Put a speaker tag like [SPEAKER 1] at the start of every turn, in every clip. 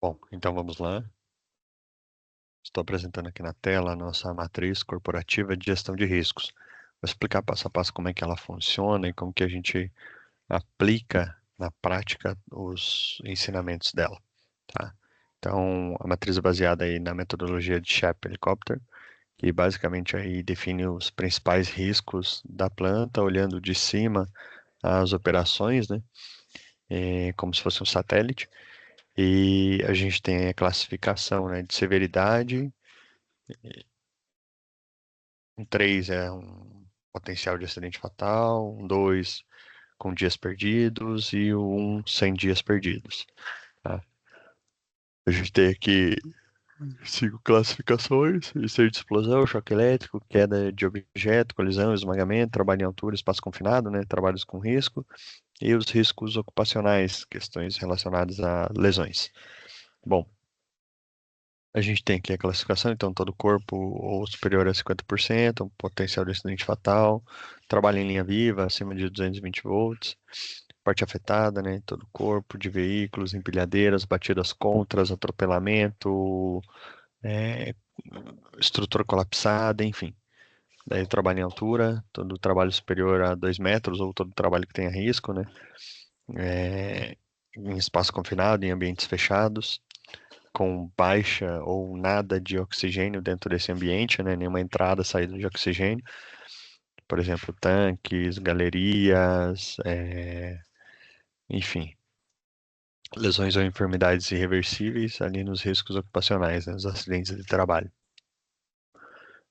[SPEAKER 1] Bom, então vamos lá. Estou apresentando aqui na tela a nossa matriz corporativa de gestão de riscos. Vou explicar passo a passo como é que ela funciona e como que a gente aplica na prática os ensinamentos dela, tá? Então, a matriz é baseada aí na metodologia de Shep Helicopter, que basicamente aí define os principais riscos da planta, olhando de cima as operações, né? Como se fosse um satélite. E a gente tem a classificação, né, de severidade. Um 3 é um potencial de acidente fatal, um 2 com dias perdidos e o 1 sem dias perdidos. Tá? A gente tem aqui 5 classificações: incêndio de explosão, choque elétrico, queda de objeto, colisão, esmagamento, trabalho em altura, espaço confinado, né, trabalhos com risco, e os riscos ocupacionais, questões relacionadas a lesões. Bom, a gente tem aqui a classificação, então todo o corpo ou superior a 50%, um potencial de acidente fatal, trabalho em linha viva, acima de 220 volts, parte afetada, né, todo o corpo de veículos, empilhadeiras, batidas contras, atropelamento, é, estrutura colapsada, enfim. Daí trabalho em altura, todo trabalho superior a 2 metros ou todo trabalho que tenha risco, né, em espaço confinado, em ambientes fechados, com baixa ou nada de oxigênio dentro desse ambiente, né? Nenhuma entrada, saída de oxigênio. Por exemplo, tanques, galerias, enfim, lesões ou enfermidades irreversíveis ali nos riscos ocupacionais, né? Nos acidentes de trabalho.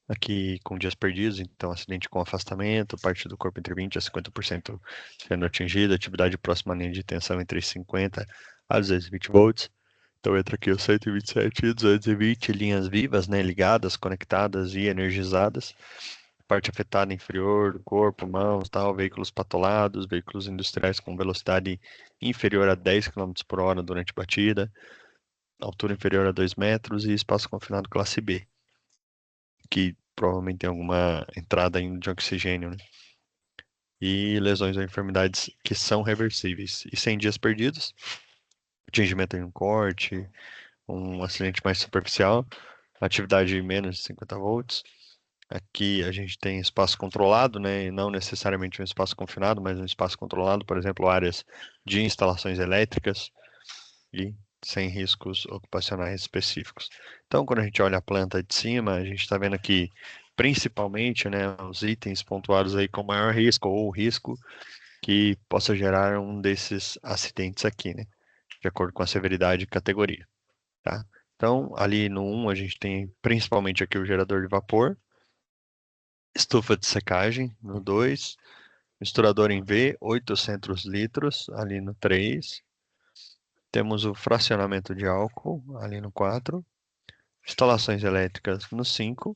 [SPEAKER 1] Aqui com dias perdidos, então acidente com afastamento, parte do corpo entre 20 a 50% sendo atingida, atividade próxima à linha de tensão entre 50 a 220 volts. Então entra aqui os 127 e 220 linhas vivas, né, ligadas, conectadas e energizadas. Parte afetada inferior do corpo, mãos, tal, veículos patolados, veículos industriais com velocidade inferior a 10 km por hora durante batida, altura inferior a 2 metros e espaço confinado classe B, que provavelmente tem alguma entrada de oxigênio, né? E lesões ou enfermidades que são reversíveis. E 100 dias perdidos, atingimento em um corte, um acidente mais superficial, atividade menos de 50 volts. Aqui a gente tem espaço controlado, né? E não necessariamente um espaço confinado, mas um espaço controlado, por exemplo, áreas de instalações elétricas e sem riscos ocupacionais específicos. Então, quando a gente olha a planta de cima, a gente está vendo aqui principalmente, né, os itens pontuados aí com maior risco ou risco que possa gerar um desses acidentes aqui, né? De acordo com a severidade e categoria, tá? Então, ali no 1 a gente tem principalmente aqui o gerador de vapor, estufa de secagem no 2, misturador em V, 800 litros ali no 3, temos o fracionamento de álcool ali no 4, instalações elétricas no 5,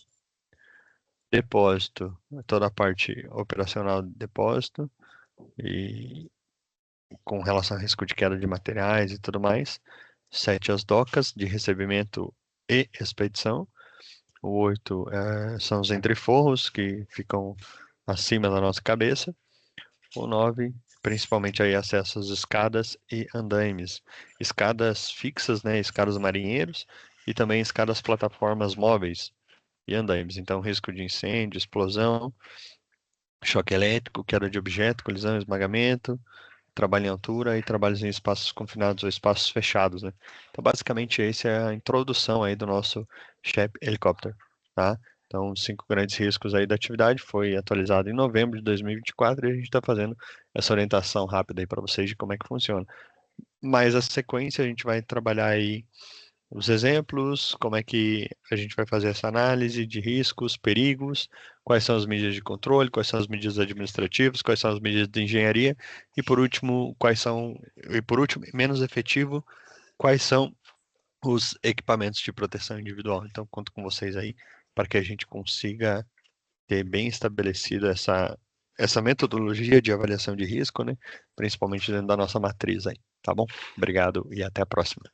[SPEAKER 1] depósito, toda a parte operacional de depósito e com relação a risco de queda de materiais e tudo mais. 7, as docas de recebimento e expedição. O 8 são os entreforros que ficam acima da nossa cabeça. O 9, principalmente aí acesso às escadas e andaimes. Escadas fixas, né, escadas marinheiros, e também escadas plataformas móveis e andaimes. Então, risco de incêndio, explosão, choque elétrico, queda de objeto, colisão, esmagamento, trabalho em altura e trabalhos em espaços confinados ou espaços fechados, né? Então, basicamente, essa é a introdução aí do nosso Shep Helicopter, tá? Então, os 5 grandes riscos aí da atividade foi atualizado em novembro de 2024 e a gente está fazendo essa orientação rápida aí para vocês de como é que funciona. Mas a sequência a gente vai trabalhar aí os exemplos, como é que a gente vai fazer essa análise de riscos, perigos, quais são as medidas de controle, quais são as medidas administrativas, quais são as medidas de engenharia e por último, menos efetivo, quais são os equipamentos de proteção individual. Então, conto com vocês aí para que a gente consiga ter bem estabelecido essa metodologia de avaliação de risco, né? Principalmente dentro da nossa matriz aí, tá bom? Obrigado e até a próxima.